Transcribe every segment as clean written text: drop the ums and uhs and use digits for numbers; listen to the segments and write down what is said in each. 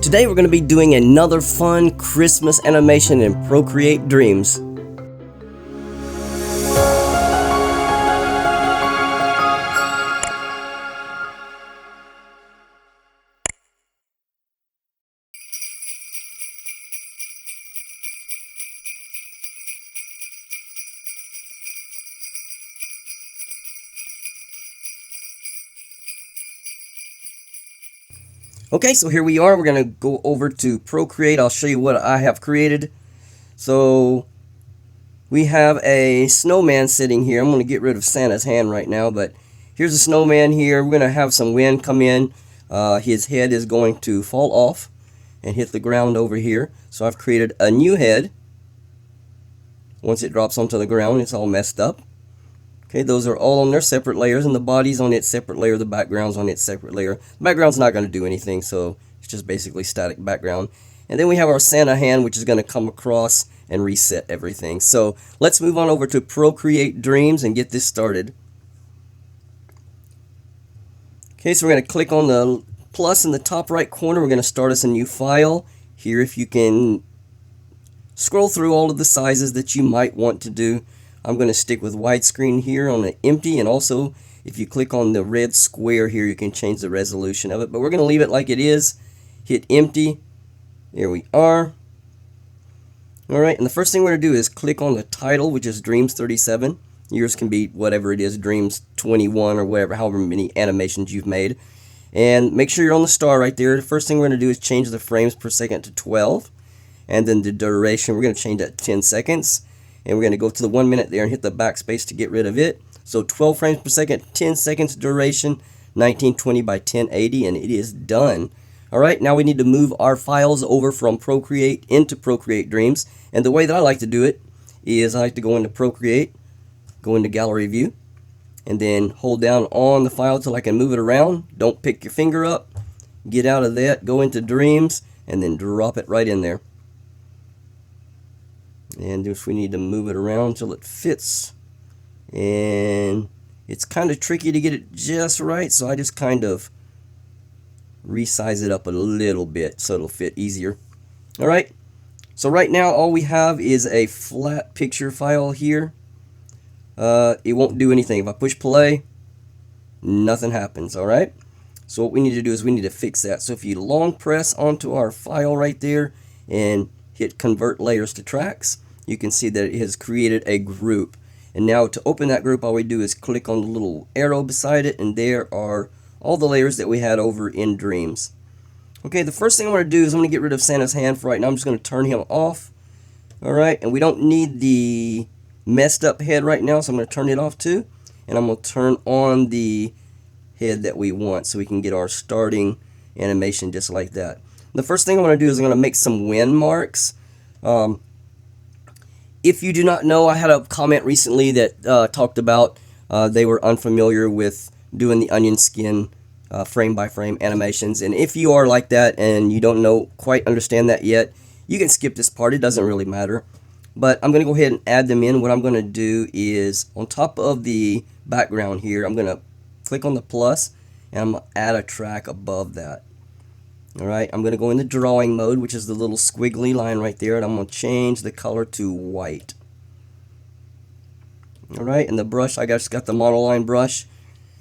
Today we're going to be doing another fun Christmas animation in Procreate Dreams. Okay, so here we are. We're going to go over to Procreate. I'll show you what I have created. So we have a snowman sitting here. I'm going to get rid of Santa's hand right now, but here's a snowman here. We're going to have some wind come in. His head is going to fall off and hit the ground over here. So I've created a new head. Once it drops onto the ground, it's all messed up. Okay, those are all on their separate layers, and the body's on its separate layer, the background's on its separate layer. The background's not going to do anything, so it's just basically static background. And then we have our Santa hand, which is going to come across and reset everything. So let's move on over to Procreate Dreams and get this started. Okay, so we're going to click on the plus in the top right corner. We're going to start us a new file. Here, if you can scroll through all of the sizes that you might want to do. I'm going to stick with widescreen here on the empty, and also if you click on the red square here, you can change the resolution of it, but we're going to leave it like it is. Hit empty. There we are. Alright, and the first thing we're going to do is click on the title, which is Dreams 37. Yours can be whatever it is, Dreams 21 or whatever, however many animations you've made. And make sure you're on the star right there. The first thing we're going to do is change the frames per second to 12. And then the duration, we're going to change that to 10 seconds. And we're going to go to the 1 minute there and hit the backspace to get rid of it. So 12 frames per second, 10 seconds duration, 1920 by 1080, and it is done. Alright, now we need to move our files over from Procreate into Procreate Dreams. And the way that I like to do it is I like to go into Procreate, go into Gallery View, and then hold down on the file till I can move it around. Don't pick your finger up. Get out of that, go into Dreams, and then drop it right in there. And if we need to move it around till it fits, and it's kind of tricky to get it just right, so I just kind of resize it up a little bit so it'll fit easier. Alright, so right now all we have is a flat picture file here. It won't do anything. If I push play, nothing happens. Alright, so what we need to do is we need to fix that. So if you long press onto our file right there and hit convert layers to tracks, you can see that it has created a group. And now to open that group, all we do is click on the little arrow beside it, and there are all the layers that we had over in Dreams. Okay, the first thing I'm going to do is I'm going to get rid of Santa's hand for right now. I'm just going to turn him off. Alright, and we don't need the messed up head right now, so I'm going to turn it off too. And I'm going to turn on the head that we want so we can get our starting animation just like that. The first thing I'm going to do is I'm going to make some wind marks. If you do not know, I had a comment recently that talked about they were unfamiliar with doing the onion skin frame by frame animations. And if you are like that and you don't know, quite understand that yet, you can skip this part. It doesn't really matter. But I'm going to go ahead and add them in. What I'm going to do is on top of the background here, I'm going to click on the plus and I'm going to add a track above that. Alright, I'm going to go into drawing mode, which is the little squiggly line right there, and I'm going to change the color to white. Alright, and the brush, I just got the monoline brush.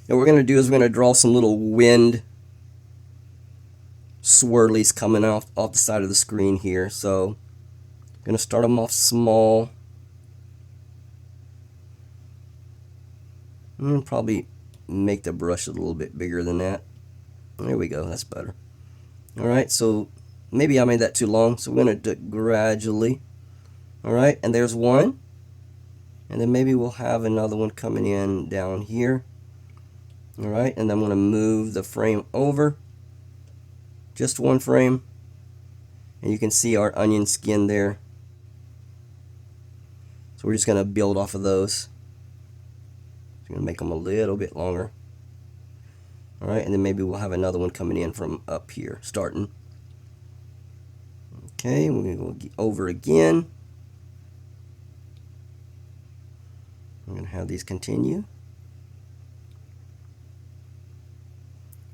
And what we're going to do is we're going to draw some little wind swirlies coming off the side of the screen here. So, I'm going to start them off small. And probably make the brush a little bit bigger than that. There we go, that's better. Alright, so maybe I made that too long, so we're going to do it gradually. Alright, and there's one. And then maybe we'll have another one coming in down here. Alright, and then I'm going to move the frame over. Just one frame. And you can see our onion skin there. So we're just going to build off of those. I'm going to make them a little bit longer. Alright, and then maybe we'll have another one coming in from up here, starting. Okay, we're going to go over again. I'm going to have these continue.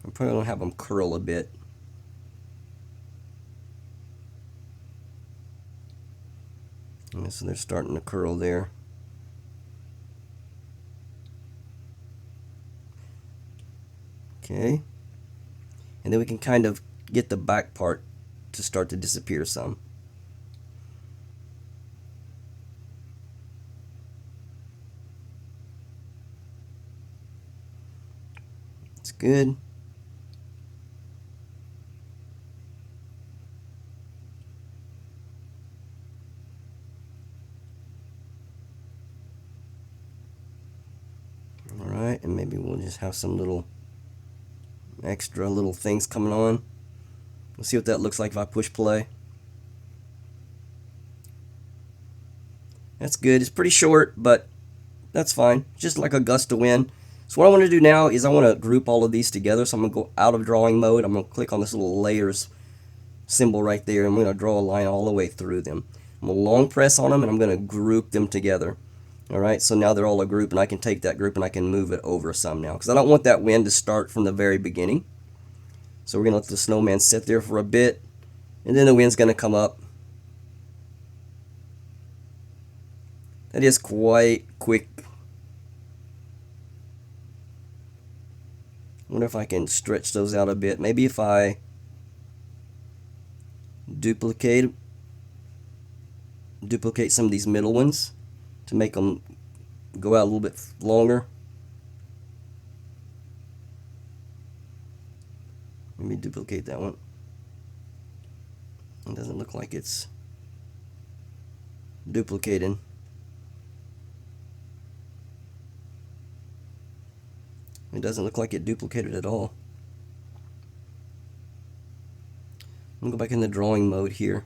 I'm probably going to have them curl a bit. And so they're starting to curl there. Okay. And then we can kind of get the back part to start to disappear some. It's good. Alright, and maybe we'll just have some little extra little things coming on. Let's see what that looks like if I push play. That's good. It's pretty short, but that's fine. Just like a gust of wind. So what I want to do now is I want to group all of these together. So I'm going to go out of drawing mode. I'm going to click on this little layers symbol right there. I'm going to draw a line all the way through them. I'm going to long press on them and I'm going to group them together. Alright, so now they're all a group and I can take that group and I can move it over some now. Because I don't want that wind to start from the very beginning. So we're going to let the snowman sit there for a bit. And then the wind's going to come up. That is quite quick. I wonder if I can stretch those out a bit. Maybe if I duplicate some of these middle ones to make them go out a little bit longer. Let me duplicate that one. It doesn't look like it's duplicating. It doesn't look like it duplicated at all. I'm going to go back in the drawing mode here.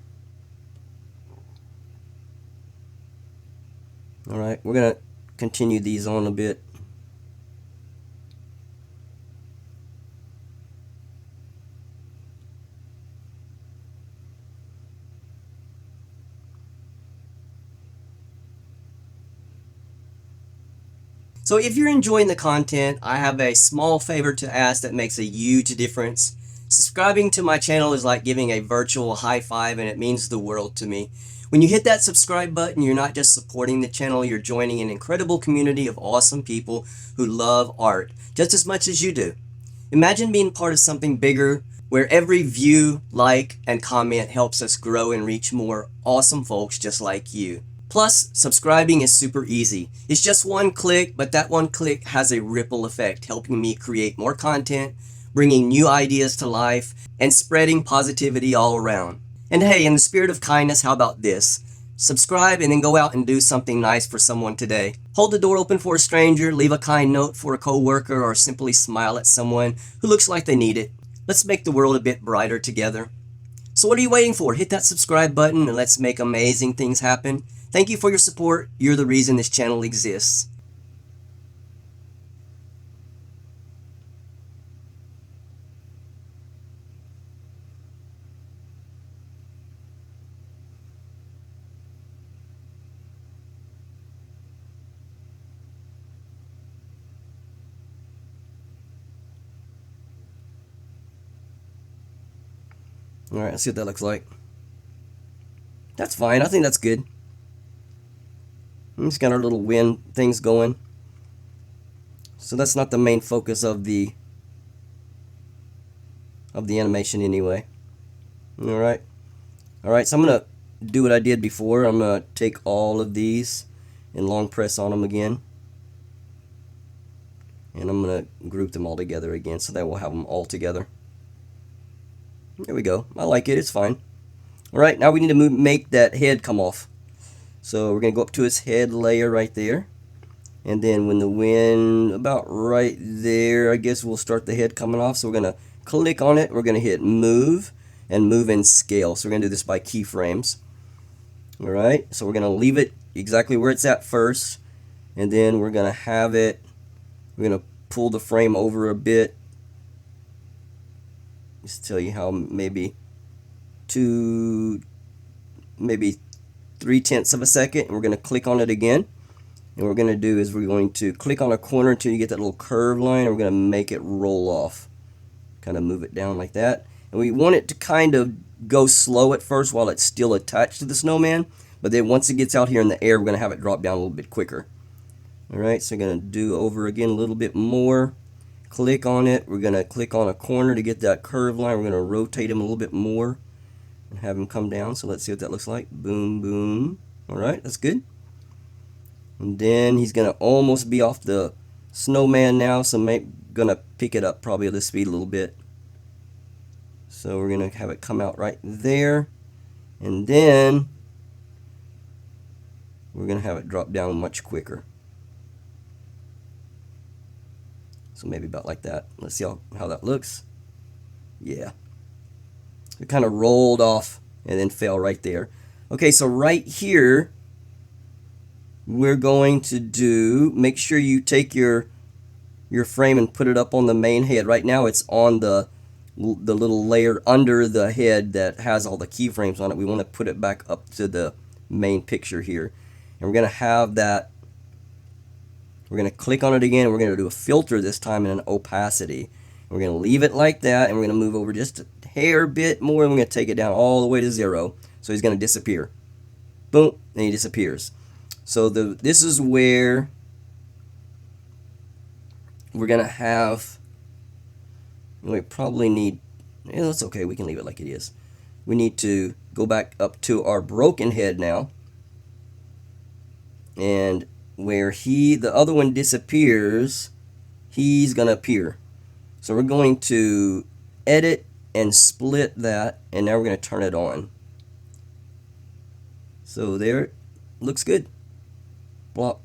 Alright, we're going to continue these on a bit. So if you're enjoying the content, I have a small favor to ask that makes a huge difference. Subscribing to my channel is like giving a virtual high five and it means the world to me. When you hit that subscribe button, you're not just supporting the channel, you're joining an incredible community of awesome people who love art just as much as you do. Imagine being part of something bigger where every view, like, and comment helps us grow and reach more awesome folks just like you. Plus, subscribing is super easy. It's just one click, but that one click has a ripple effect, helping me create more content, bringing new ideas to life, and spreading positivity all around. And hey, in the spirit of kindness, how about this? Subscribe and then go out and do something nice for someone today. Hold the door open for a stranger, leave a kind note for a coworker, or simply smile at someone who looks like they need it. Let's make the world a bit brighter together. So what are you waiting for? Hit that subscribe button and let's make amazing things happen. Thank you for your support. You're the reason this channel exists. Alright, let's see what that looks like. That's fine. I think that's good. Just got our little wind things going. So that's not the main focus of the animation anyway. Alright. Alright, so I'm going to do what I did before. I'm going to take all of these and long press on them again. And I'm going to group them all together again so that we'll have them all together. There we go. I like it. It's fine. Alright, now we need to make that head come off. So we're going to go up to his head layer right there. And then when the wind about right there, I guess we'll start the head coming off. So we're going to click on it. We're going to hit move and move and scale. So we're going to do this by keyframes. Alright, so we're going to leave it exactly where it's at first. And then we're going to have it, we're going to pull the frame over a bit. Just tell you how maybe 3/10 of a second, and we're going to click on it again. And what we're going to do is we're going to click on a corner until you get that little curved line, and we're going to make it roll off. Kind of move it down like that. And we want it to kind of go slow at first while it's still attached to the snowman, But then once it gets out here in the air, we're going to have it drop down a little bit quicker. Alright, so we're going to do over again a little bit more. Click on it. We're going to click on a corner to get that curve line. We're going to rotate him a little bit more and have him come down. So let's see what that looks like. Boom, boom. Alright, that's good. And then he's going to almost be off the snowman now, so I'm going to pick it up probably at the speed a little bit. So we're going to have it come out right there. And then we're going to have it drop down much quicker. So maybe about like that. Let's see how that looks. Yeah. It kind of rolled off and then fell right there. Okay, so right here, we're going to do, make sure you take your frame and put it up on the main head. Right now it's on the little layer under the head that has all the keyframes on it. We want to put it back up to the main picture here. And we're going to have that, we're going to click on it again. We're going to do a filter this time and an opacity. We're going to leave it like that, and we're going to move over just a hair bit more, and we're going to take it down all the way to 0. So he's going to disappear. Boom, and he disappears. So this is where we're going to have, we probably need, yeah, that's okay, we can leave it like it is. We need to go back up to our broken head now. And where the other one disappears, he's going to appear. So we're going to edit and split that, and now we're going to turn it on. So there, it looks good. Plop,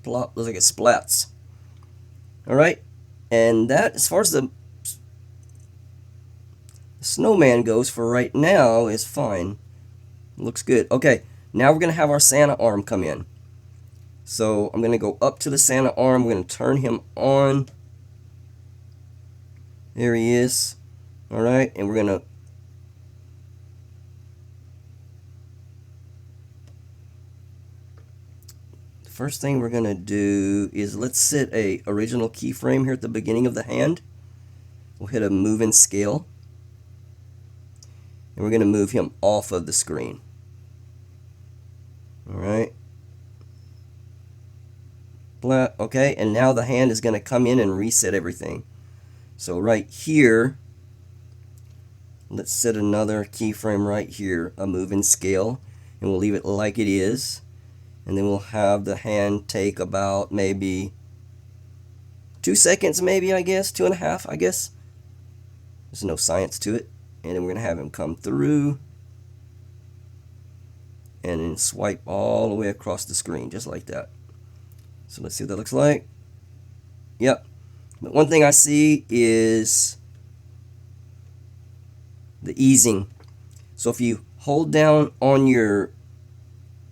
plop, looks like it splats. Alright, and that, as far as the snowman goes for right now, is fine. Looks good. Okay, now we're going to have our Santa arm come in. So I'm going to go up to the Santa arm. We're going to turn him on. There he is. Alright, and we're going to first thing we're going to do is let's set a original keyframe here at the beginning of the hand. We'll hit a move and scale. And we're going to move him off of the screen. Alright. Okay, and now the hand is going to come in and reset everything. So right here, let's set another keyframe right here, a move and scale, and we'll leave it like it is. And then we'll have the hand take about maybe 2 seconds, maybe, I guess, 2.5, I guess. There's no science to it. And then we're going to have him come through and then swipe all the way across the screen, just like that. So let's see what that looks like. Yep. But one thing I see is the easing. So if you hold down on your,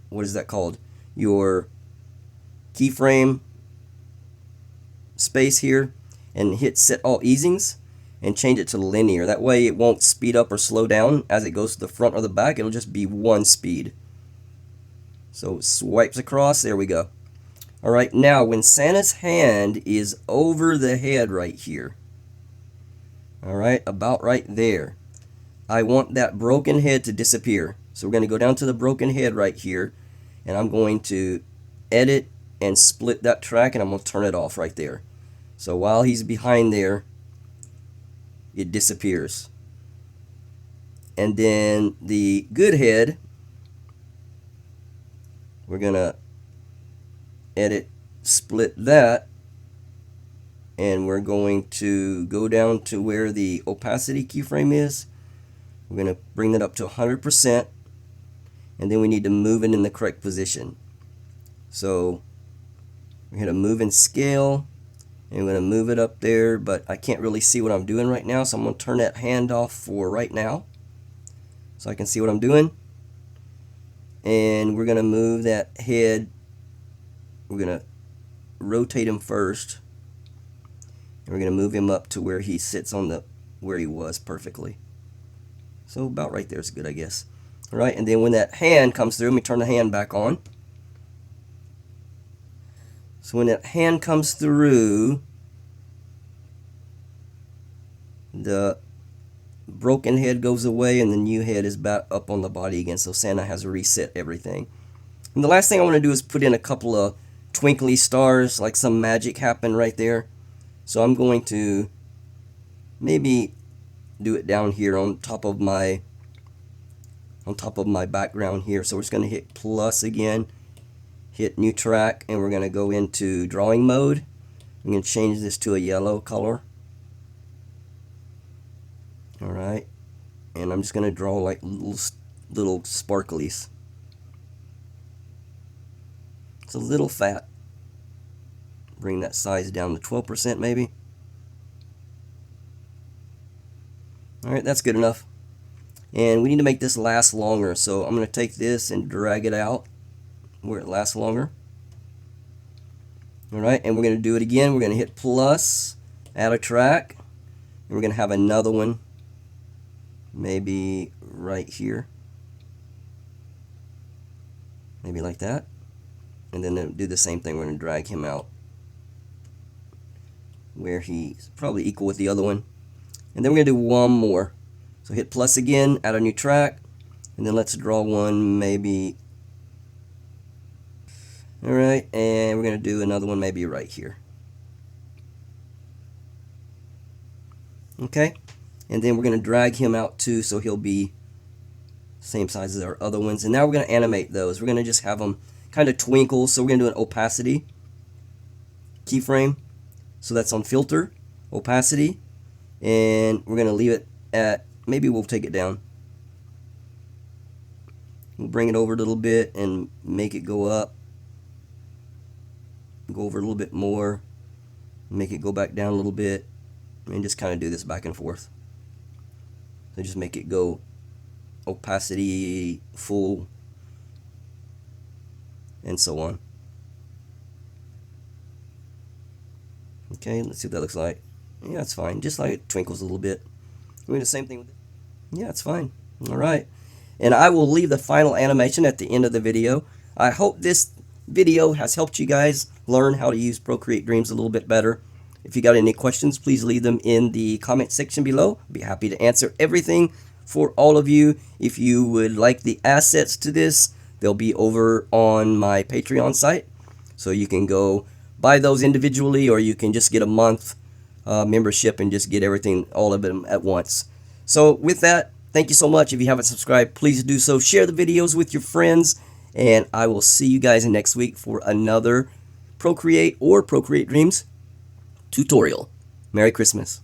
what is that called? Your keyframe space here and hit set all easings and change it to linear. That way it won't speed up or slow down as it goes to the front or the back. It'll just be one speed. So it swipes across. There we go. Alright, now when Santa's hand is over the head right here, alright, about right there, I want that broken head to disappear. So we're going to go down to the broken head right here, and I'm going to edit and split that track, and I'm going to turn it off right there. So while he's behind there, it disappears. And then the good head, we're going to edit, split that, and we're going to go down to where the opacity keyframe is. We're going to bring that up to 100%, and then we need to move it in the correct position. So we're going to move and scale, and we're going to move it up there, but I can't really see what I'm doing right now, so I'm going to turn that hand off for right now so I can see what I'm doing. And we're going to move that head. We're going to rotate him first, and we're going to move him up to where he sits on the where he was perfectly. So about right there is good, I guess. All right, and then when that hand comes through, let me turn the hand back on. So when that hand comes through, the broken head goes away and the new head is back up on the body again. So Santa has reset everything. And the last thing I want to do is put in a couple of twinkly stars, like some magic happened right there. So I'm going to maybe do it down here on top of my background here. So we're just going to hit plus again, hit new track, and we're going to go into drawing mode. I'm going to change this to a yellow color. Alright, and I'm just going to draw like little sparklies. It's a little fat. Bring that size down to 12% maybe. Alright, that's good enough. And we need to make this last longer, so I'm going to take this and drag it out where it lasts longer. Alright, and we're going to do it again. We're going to hit plus, add a track, and we're going to have another one maybe right here. Maybe like that. And then do the same thing. We're going to drag him out where he's probably equal with the other one. And then we're going to do one more. So hit plus again, add a new track, and then let's draw one maybe. Alright, and we're going to do another one maybe right here. Okay, and then we're going to drag him out too so he'll be same size as our other ones. And now we're going to animate those. We're going to just have them kind of twinkle. So we're going to do an opacity keyframe. So that's on filter, opacity, and we're going to leave it at, maybe we'll take it down. We'll bring it over a little bit and make it go up. Go over a little bit more, make it go back down a little bit, and just kind of do this back and forth. So just make it go opacity full, and so on. Okay, let's see what that looks like. Yeah, it's fine. Just like it twinkles a little bit. We're doing the same thing with it. Yeah, it's fine. Alright. And I will leave the final animation at the end of the video. I hope this video has helped you guys learn how to use Procreate Dreams a little bit better. If you got any questions, please leave them in the comment section below. I'll be happy to answer everything for all of you. If you would like the assets to this, they'll be over on my Patreon site. So you can go buy those individually, or you can just get a month membership and just get everything, all of them at once. So with that, thank you so much. If you haven't subscribed, please do so. Share the videos with your friends, and I will see you guys next week for another Procreate or Procreate Dreams tutorial. Merry Christmas.